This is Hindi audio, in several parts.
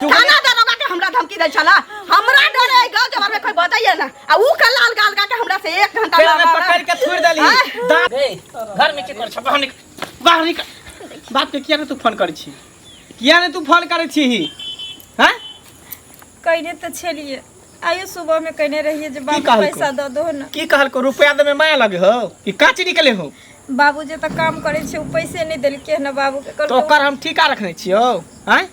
थाना दरोगा के हमरा धमकी दे छला हमरा डर है गांव जवार में कोई बताइए ना आ ऊ का लाल गाल का के हमरा से 1 घंटा पकड़ के छोड़ देली घर में के कर छ बाहर निकल बात के किया ने तू फोन करै छी किया ने तू फोन करै छी हैं कहने तो छलिए आइयो सुबह में कहने रहिए जे बाबू पैसा दे दो ना की कहल को रुपया दे में माया लगे हो कि काची निकले हो बाबू जे त काम करे छै उ पैसे नहीं देल के ना बाबू के तो कर हम ठिका रखने छियो हैं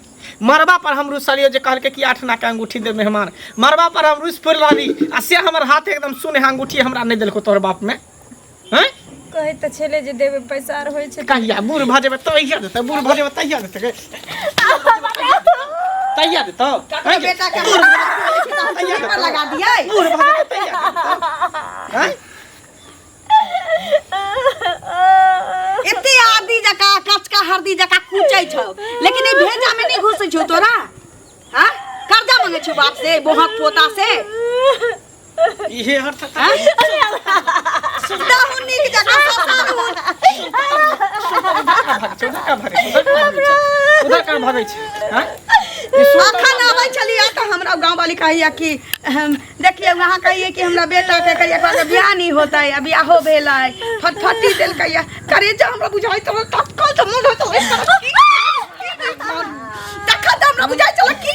मरबा पर हम रुसलियो जे कहल के कि 8 ना के अंगूठी दे मेहमान मरबा पर हम रुस पर लानी आ से हमर हाथ एकदम सुने अंगूठी हमरा नहीं देलको तोर बाप में हैं कहे त छले जे देबे पैसा आर होय छै कहिया बूढ़ भजेबे तो इया देते बूढ़ भजेबे तैया देते तैया दे तो बेटा के लगा दिए बूढ़ भजेबे तैया हैं इतनी आदि जका कचका हरदी जका कूचै छौ लेकिन ई भेजा में नहीं घुसै छौ तोरा हां कर्जा मांगे छौ बाप से बोहक पोता से इहे हर तक सुदा हुनी के जका ससार हो उधर का भागे छै हैं अखन आबै छलिए त हमरा गांव वाली कहिया कि देखिए वहां कहिए कि हमरा बेटा के कहिया का बियाह नहीं होता है अभी आहो भेलै फटफटी देल कहिया करे जे हमरा बुझाई त तत्काल त मुंड होत देखा त हमरा बुझाई चला की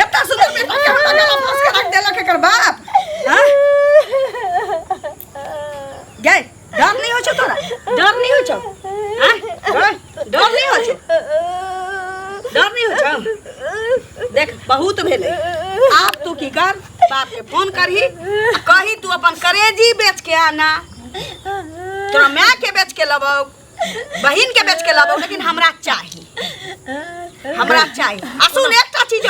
एता सुंदर बेटा के हमरा गला फंस के रख देलक एकर बाप हां गए डर नहीं हो छ तोरा डर नहीं हो छ हां डर नहीं हो छ डर नहीं हो छ देख बहुत भेले आप तू की कर बाप के फोन करही कही तू अपन करेजी बेच के आना तोरा मां के बेच के लबो बहिन के बेच के लबो लेकिन हमरा चाहिए असुन एकटा चीज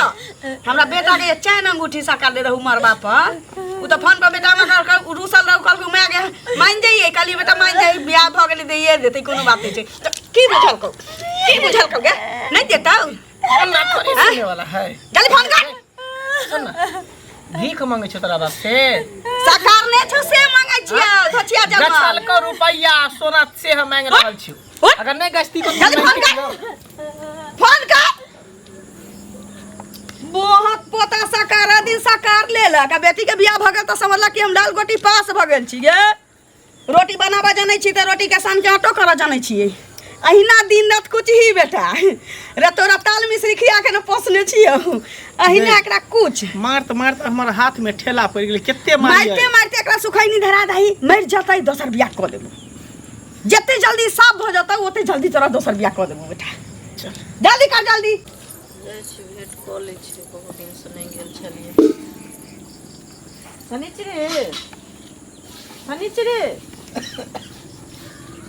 हमरा बेटा के चैन अंगूठी सका दे रहू मरबा पर उ त फोन पर बेटा में कर रुसल रहू कल मैं के मान जाइए काली बेटा मान जाई बियाह भ गेली दैए देते कोनो बात नहीं छै की बुझल को गे नहीं देता अल्लाह करे सुने वाला है जल्दी फोन कर सुन भीख मांगे छ तोरा बाप से सरकार ने छ से मांगे छियै धचिया जमा गछल को रुपया सोना से हम मांग रहल छी अगर नहीं गछती तो फोन कर बहुत पोता सकार दिन सकार लेलक आ बेटी के बियाह भ गेल त समझला कि हम दाल गोटी पास भ गेल छी गे रोटी बनाबा जानै छी त रोटी के सान के आटो कर जानै छी अहिना दिन रात कुछ ही बेटा रे तोरा ताल मिश्री खिया के न पोसने छियो अहिना एकरा कुछ मारत हमर हाथ में ठेला पड़ गेल केते मारते एकरा सुखैनी धरा दही मर जतै दोसर बियाह क देबो जते जल्दी साफ भ जतै ओते जल्दी तोरा दोसर बियाह क देबो बेटा जल्दी कर जल्दी भेट कॉलेज छै बहुत दिन से नहीं गेल छलिए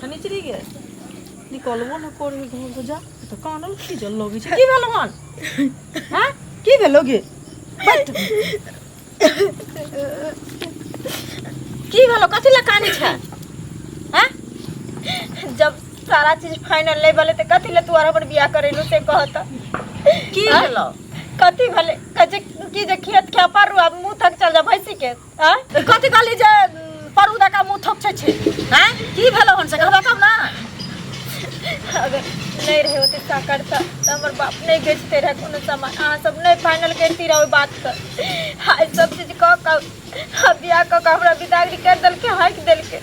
सनिचरे गे निकलबो न करबे घर से जा त कानल की जल लगे छै की भेलो हन हां की भेलो गे बैठ की भेलो कथि ला कानी छै हां जब सारा चीज फाइनल ले वाले त कथि ला तू आर हमर बियाह करेलु से कहत की भेलो कथि भेले कजे की जे खेत खेपा रु अब मुंह थक चल जा भैंसी के हां कथि कहली जे परुदा का मुंह थक छै हां की भेलो हन से कहबा कब ना अगर नहीं रहे होते साकर था हमर बाप नहीं बेचते रहे कोनो सामान आ सब नहीं फाइनल करती रहो बात कर हाय सब चीज क बियाह क हमरा बिदागरी कर दल के हाक दल के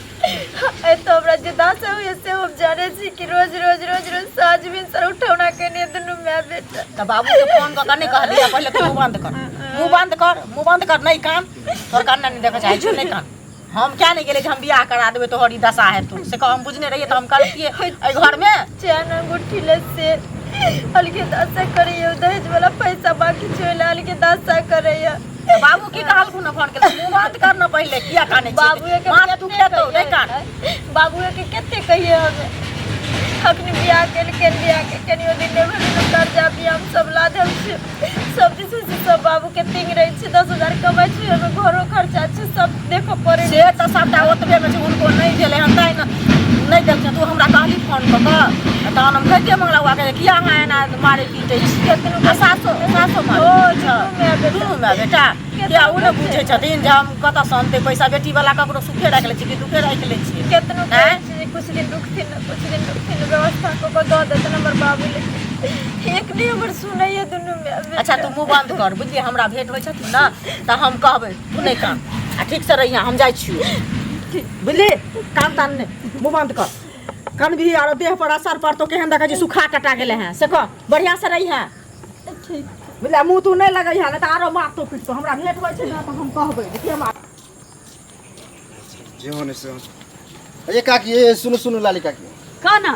ए तो हमरा जे दास है ऐसे हम जाने छी कि रोज साज बिन सर उठौना के ने दुनु मैं बेटा त बाबू के फोन क कने कह दिया पहले तू मुंह बंद कर नहीं कान तोर कान नहीं देखा चाहे छ नहीं कान हम क्या नहीं गेले हम बियाह करा देबे तोहरी दशा है तू से हम बुझने रहिए त हम कल के ए घर में चैन अंगूठी ले से अलगे दशा करियो दहेज वाला पैसा बाकी छोला अलगे दशा करैया बाबू की कहल को न फोन के मुंह बंद कर न पहले किया काने बाबू के मां तू खेतो नहीं कान बाबू के केते कहिए हमें अखनी बियाह के बियाह के कनियो दिन ले भले कर्जा भी हम सब ला देम सब दिन से सब बाबू के तिंग रही छै 10,000 कमाई छै हमें घरो खर्चा छै सब देखो पड़े से त सबटा ओतबे में छै उनको नहीं देले हम ताई नहीं देल तू हमरा कहली फोन क त हम कहते मंगला हुआ के किया है ना मारे पीटे छी केतनो 700 मार ओ दुनु में बेटा क्या उ न पूछे छथिन जे हम कत संते पैसा बेटी वाला ककरो सुखे राख ले छी कि दुखे राख ले छी केतनो कुछ दिन रुकथिन व्यवस्था को द देत नंबर बाबू ले एक नहीं हमर सुनैया दुनू में अच्छा तू मुंह बंद कर बुझलिए हमरा भेंट होइ छथिन ना त हम कहबै तू नहीं काम आ ठीक से रहिया हम जाइ छियो बुझली कान तान ने मुंह बंद कर कान भी आरो देह पर असर पड़तो केहन देखै छी सुखा टटा गेले हैं से कह बढ़िया से रही है ठीक बुझला मुंह तू नहीं लगै है ना त आरो मार तो पीट तो हमरा भेंट होइ छै ना त हम कहबै देखिए मार जे होने से ये काकी ये सुनो लाली काकी का ना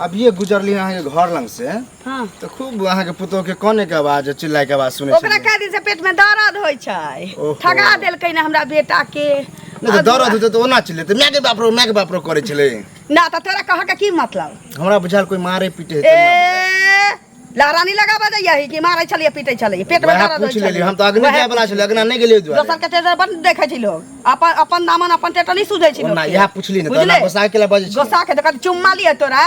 अब ये गुजरली अहाँ के घर लंग से हाँ तो खूब अहाँ के पुतो के कोने के आवाज चिल्लाए के आवाज सुने ओकरा कह दिन से पेट में दर्द होइ छै ओहो। ठगा देलकै ना हमरा बेटा के नहीं तो दर्द होते तो ओना चिल्ले तो मैं के बाप रो करे छले ना तो तोरा कह के की मतलब हमरा बुझाल कोई मारे पीटे है ए लारानी लगाबा दैया है कि मारै छलिए पीटै छलिए पेट में दर्द पूछ होइ लेली छै हम तो अग्नि जाय वाला छले अग्नि नहीं गेलिए द्वारे दोसर के तेज बन देखै छी लोग अपन दामन अपन टेट नहीं सुझै छी लोग ना यह पूछली ना तो ना गोसा के ला बजे छी गोसा के देखा चुम्मा लिया तोरा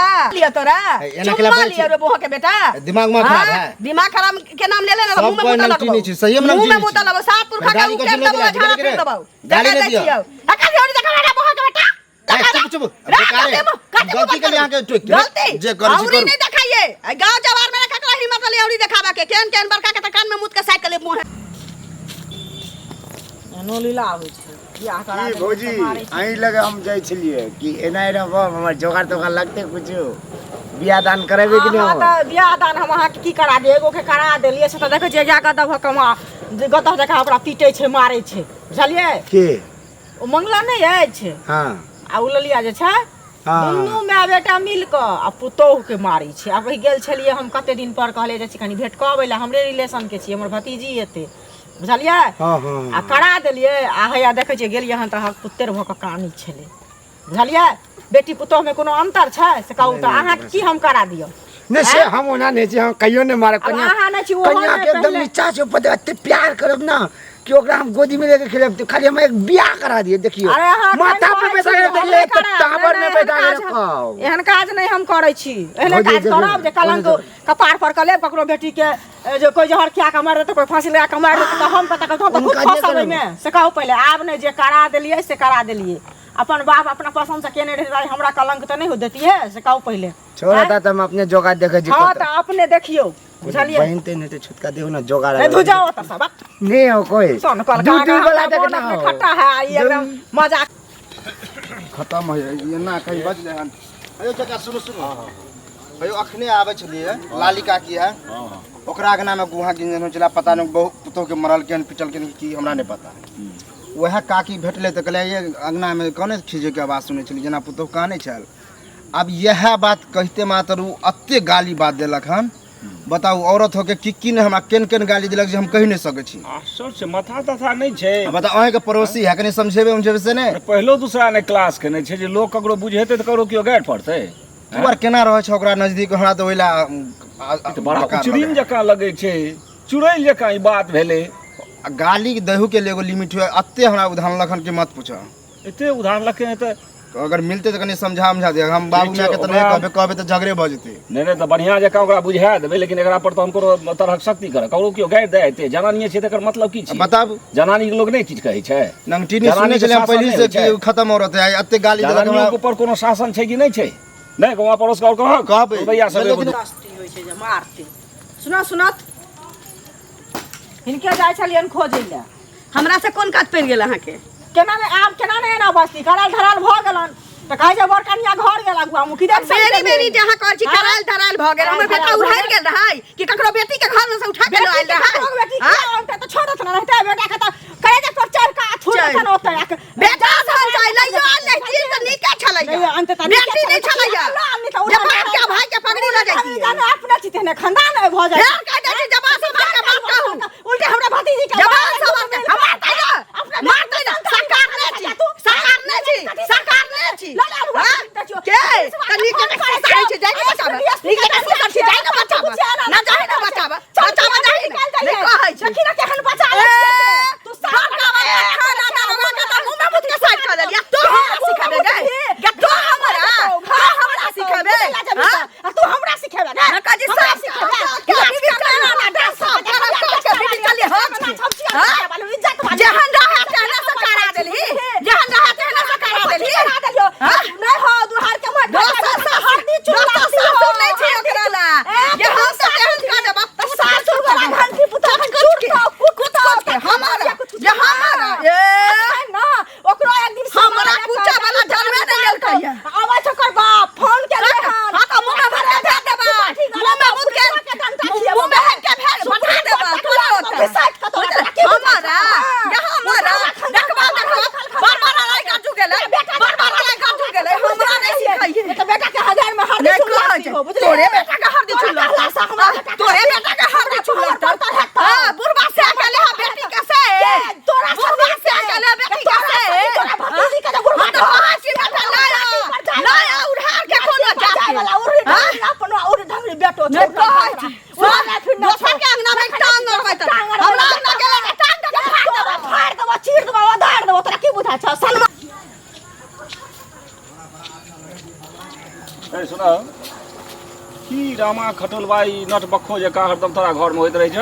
एना के ला चुम्मा बजे लिया रे बोहा के बेटा दिमाग में खराब है दिमाग खराब के नाम ले लेना सब मुंह में कोई मुता नमकीन नहीं लगबो छी, सही में मुंह में नमकीन मुता छी। लगबो सात पुरखा का गाली को उकेर जिलो दबो दिया, झाड़ा गिरे, फेर दबो गाली देखा नहीं दिया। देखियो अका जोड़ी देखा रे बोहा के बेटा चुप चुप बेकार है गलती के लिए आके टोक गलती जे कर औरी नहीं दिखाइए गांव जवार में ककरा हिम्मत ले औरी दिखावा के केन केन बड़का के कान में मुत के साइड के ले मुंह नो लीला होइ छै बियाह करा की भौजी अहीं लगे हम जाइ छलिए कि एना एना हमर जोगाड़ तोगाड़ लगते कुछ बियाह दान करेबे कि हाँ नहीं त बियाह दान हम अहाँ के की करा दे एगो के करा देलिए से त देखै छियै जा गदह कमा जे गदह जका ओकरा पीटै छै मारै छै बुझलिए के ओ मंगला नहीं अछि हां आ उ ललिया जे छै हाँ। दुनू माय बेटा मिल क आ पुतोह के मारै छै आब वही गेल छलिए हम कते दिन पर कहले जे कनी भेट कहबै ला हमरे रिलेशन के छी हमर भतीजी एते बुझलिए हां हां आ करा देलिए आ हैया देखै छियै गेलिए हन त पुत्तर भ क कानी छलै बुझलिए बेटी पुतोह में कोनो अंतर छै से कहू त अहाँ की हम करा दियौ नहीं से हम ओना नहीं छी हम कहियो नहीं मारे अब अहाँ नहीं छी, ओहो कन्या नहीं के एकदम पहले। नीचा से ऊपर तक एते प्यार करब ना कि ओकरा हम गोदी में लेके खेलब तो खाली हम एक बियाह करा दिए देखियो अरे अहाँ माथा पे बैठा के देखिए एक टावर में बैठा के रखो एहन काज नहीं हम करै छी एहने भौजी काज देखियौ, करब जे कलंक कपार पर कले ककरो बेटी के जे कोई जहर खिया के मार देते कोई फांसी लगा के मार देते त हम पता करतो तो खुद उनका जे फंसबै करब। में से कहू पहले आब नहीं जे करा देलिए से करा देलिए अपन बाप अपना पसंद से केने रहे हमरा कलंक त नहीं हो देती है से कहू पहले छोड़ा था तो हम अपने जोगाड़ देखे जी हां त अपने देखियो बुझलिए बहन ते नहीं तो छुटका देहो ना जोगाड़ ए धुजाओ त सब नहीं हो कोई सोन कल दूध वाला देख ना हो खट्टा है ये एकदम मजाक खत्म हो ये ना कहीं बच ले हन अयो चाचा सुनो सुनो अयो अखने आवे छलिए लाली काकी है ओकरा के नाम गुहा गिंजन हो चला पता नहीं बहुत पुतो के मरल के पिटल के की हमरा नहीं पता वह काकी भेटले तो कहले ये अंगना में कने खीजे के आवाज सुने छली जना पुतो काने छल अब यह बात कहते मात्र उ अत्ते गाली बात देलक हन बताऊ औरत होके की ने हमरा केन केन गाली देलक जे हम कहि नहीं सकै छी आश्चर्य से माथा तथा नहीं छै बता अहे के पड़ोसी है कने समझेबे उमझेबे से ने पहलो दूसरा ने क्लास के नहीं छै जे लोग ककरो बुझेते त ककरो कियो गाइड पड़ते तू बार केना रहे छ ओकरा नजदीक हमरा तो ओइला तो बड़ा उचरीन जका लगे छै चुड़ैल जका ई बात भेले गाली देहू के लिए एगो लिमिट हुए अत्ते हमरा उदाहरण लखन के मत पूछो एते उदाहरण लखे त अगर मिलते तो कनी समझा दे हम बाबू ठीक छै, ना के तो नहीं ओकरा- कहबे तो झगड़े भ जेते नहीं नहीं तो बढ़िया जका ओकरा बुझा देबे लेकिन एकरा पर तो हम कोनो तरह शक्ति करे ककरो कियो गाइड दे एते जनानी छै तकर मतलब की छै बताब जनानी के लोग नहीं चीज कहे छै नंगटीनी जनानी सुने के चले हम शासन पहले नहीं से होइ छै। कि खत्म हो रहते अत्ते गाली देलक जनानियों हमरा के ऊपर कोनो शासन छै कि नहीं छै नहीं गाँव पड़ोस का और कहबै। भैया सब लेकिन- एगो- शास्त्री होइ छै जे मारते सुना सुनत हिनके जाइ छलियन खोजै ले हमरा से कोन काज पड़ गेल अहाँ के केना ने आब केना ने एना बस्ती कराल धराल भ गेलन त कहै छै बड़ कनिया घर गेला गुआ मुखी देख बेरी बेरी जहाँ कर छी कराल धराल भ गेल हमर बेटा उधार गेल रहै कि ककरो बेटी के घर में से उठा के ल आइल रहै बेटी के त छोड़त न रहते बेटा के त करे जे पर चढ़ का छोड़ चढ़। न ओते आके बेटा सब चाहि लइयो आले चीज त नीके छलैया नहीं, अंत तक बेटी नहीं छलैया जब बाप के भाई के पगड़ी ल जाती जाने अपना चिते ने खानदान है भ जाय यार कह दे छी जबान से मार के बाप कहूं उल्टे हमरा भतीजी के जबान से मार के हमार तैया मार तैया सरकार ने छी सरकार ने छी सरकार ने छी हां के कनी के करे छी जाई के बचाबे नीके के कर छी जाई के बचाबे ना जाई ना बचाबे बचाबे जाई नहीं कहै छी सखी ना केहन बचा ले तू साफ का खाना ना हमरा के त मुंह में मुत के साइड कर देलिया तू हमरा सिखाबे गे तू हमरा सिखाबे आ तू हमरा सिखेबे ना ना काजी साफ सिखाबे के बीबी करना ना दस साफ करा के बीबी चली हो जहन रहा तेहने से करा देली जहन रहा तेहने से करा देली नहीं हो दुहार के मत दोस्त सासुर नहीं छी तोरे बेटा के हर छुला हां बुढ़वा से अकेले हा बेटी कैसे तोरा बुढ़वा से अकेले बेटी कैसे तोरा भतीजी के बुढ़वा तो हासी में लाया उधार के कोनो जाके वाला उरी अपन उरी ढंगरी बेटो छोड़ दोसर के अंगना में टांग रखै त हमरा अंगना गेले टांग के फाड़ देबो चीर देबो उधार देबो तोरा की बुझा छ सलमान ए सुना की रामा खटलबाई नट बखो जे का हरदम तोरा घर में होइत रहै छ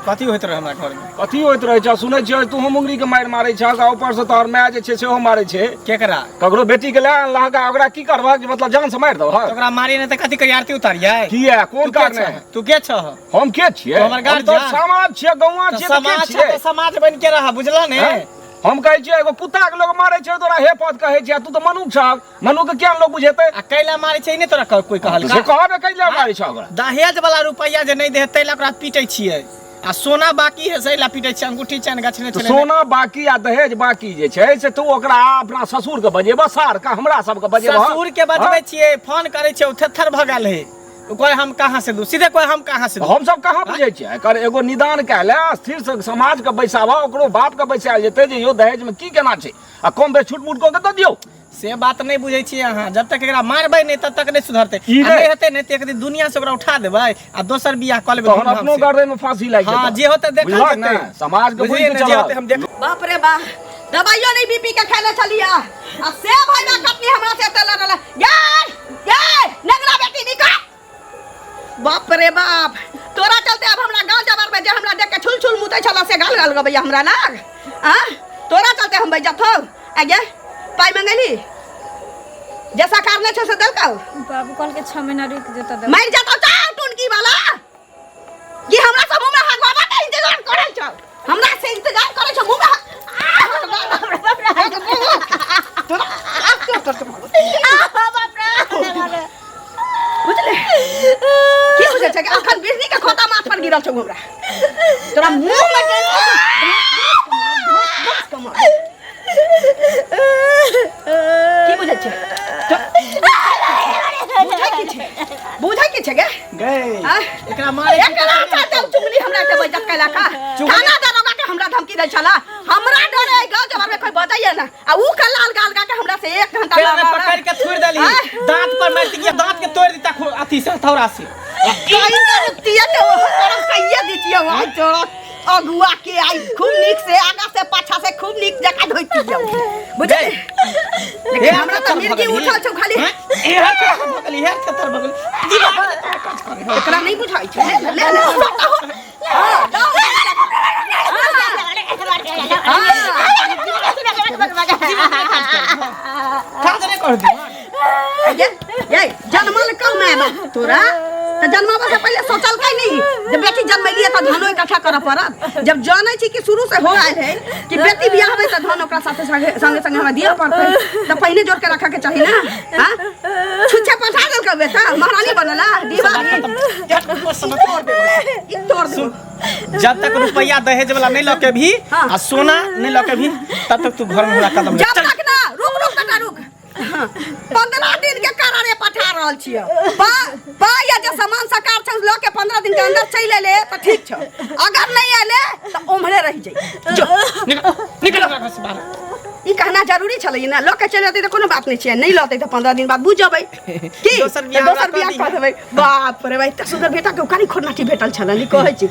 कथी होइत रहे हमरा घर में कथी होइत रहै छ सुनै छियै तू मुंगरी के मारि मारै छ आ ऊपर से तोहर माय जे छै सेहो मारै छै केकरा ककरो बेटी के ले लहका ओकरा की करबह कि मतलब जान से मारि दबह तो ओकरा मारी ने त कथी करी आरती उतारियै किया कोन कारणे तू के छह हम के छियै तो हमर गार्जियन। हम तो समाज छियै गौवा तो छियै त के समाज छियै तो समाज बन के रहा बुझला ने हैं? हम कहै छियै एगो पुता के लोग मारै छै तोरा हे पद कहै छियै तू तो मनुख छ मनुख के किया लोग बुझेतै आ कैला मारी छै ने तोरा कोई कहल से कहबे कैला मारै छ ओकरा दहेज वाला रुपैया जे नहीं दे तैला ओकरा पीटै छियै आ सोना बाकी है सैला पीटै छियै अंगूठी चैन गछने तो छले सोना बाकी आ दहेज बाकी जे छै से तू ओकरा अपना ससुर के बजेबह सार का हमरा सब के बजेबह ससुर के बजबै छियै फोन करै छै थर भगल है कोई हम कहां से दू सीधे कोई हम कहां से दू हम सब कहाँ बुझे छियै एकर एगो निदान कैले स्थिर से समाज के बैसाबह ओकरो बाप के बैसायल जेतै जे यो दहेज में की केना छै आ कम बेस छूट मूट कऽ के दऽ दियौ से बात नहीं बुझै छियै अहाँ जब तक एकरा मारबै नहीं तब तक नहीं सुधरतै ई आ नहीं हेतै नहीं त एक दिन दुनिया से ओकरा उठा देबै आ दोसर बियाह कऽ लेबै तहन अपनो गर्दन में फांसी लागि हां जेतै जे होतै देखल बुझलक ने जेतै समाज के बुझि बुझिए के ने, जे होतै चलल हम देख बाप रे बा दवाइयो नहीं बीपी के खाने चलिया आ से भाई बा कपनी हमरा से तला तला ये नगरा बेटी निकाल बाप रे बाप तोरा चलते अब हमरा गांव जबर में जे हमरा देख के छुल छुल मुतै छला से गाल गाल गबैया हमरा नाग हां तोरा चलते हम बेइज्जत हो आगे पाई मंगली जैसा कारने छ से दलका बाबू कल के 6 महीना रुक जेता दे मर जातो ता टुनकी वाला ये हमरा सब मुंह में हगवाबा के इंतजार करे छ हमरा से इंतजार करे छ मुंह में बुझले की बुझे छ कि अखन बिजली के खोता माथ पर गिरल छ हमरा तोरा मुंह में की बुझे छ बुझै की छै गे गए हां एकरा मारे एकरा चाचा चुगली हमरा के बजत कैला का थाना दरोगा के हमरा धमकी दै छला हमरा डरे गांव जबर में कोई बजाइए ना आ ऊ के लाल गाल गा के हमरा से 1 घंटा पेड़ में पकड़ के थोड़ देली दांत पर मार दिया दांत के तोड़ देता अथी से हथौड़ा से कहीं रुकतिया के वो तरफ कहिए दितिया वहां जोड़ा अगुआ के आई खूब नीक से आगा से पाछा से खूब नीक जका धोइती जाऊ बुझे लेकिन हमरा त मिर्गी उठल छ खाली ए हाथ भगली है खतर भगली दीवार एकरा नहीं बुझाई छ ले खाजरे कर दे ये जन्मल कम है तोरा त जन्मावा से पहले सोचल काई नहीं जब बेटी जन्म लिए त धनो इकट्ठा कर पड़त जब जानै छी कि शुरू से हो आयल है कि बेटी बियाह होय त धन ओकरा साथे संगे संगे हमरा दिया पड़तै त पहले जोड़ के रखा के चाहिए ना हां छुच्छे पठा देल के बेटा महारानी बनला दीवानी तोड़ दे जब तक रुपया दहेज वाला नहीं लके भी आ सोना नहीं लके भी तब तक तू घर में हमरा कदम जब तक ना रुक बेटा रुक 15 दिन के करारे पठा रहल छियै बा या जे सामान सकार छ ल के 15 दिन के अंदर चले ले त ठीक छ अगर नहीं आले त ओमरे रह जाई जो निकल घर से बाहर ई कहना जरूरी छलै ना ल के चले जतै त कोनो बात नहीं छै नहीं लतै त 15 दिन बाद बुझ जबै की दोसर बियाह कर देबै बाप रे भाई त सुंदर बेटा के कानी खोरनाटी भेटल छलै नी कहै छी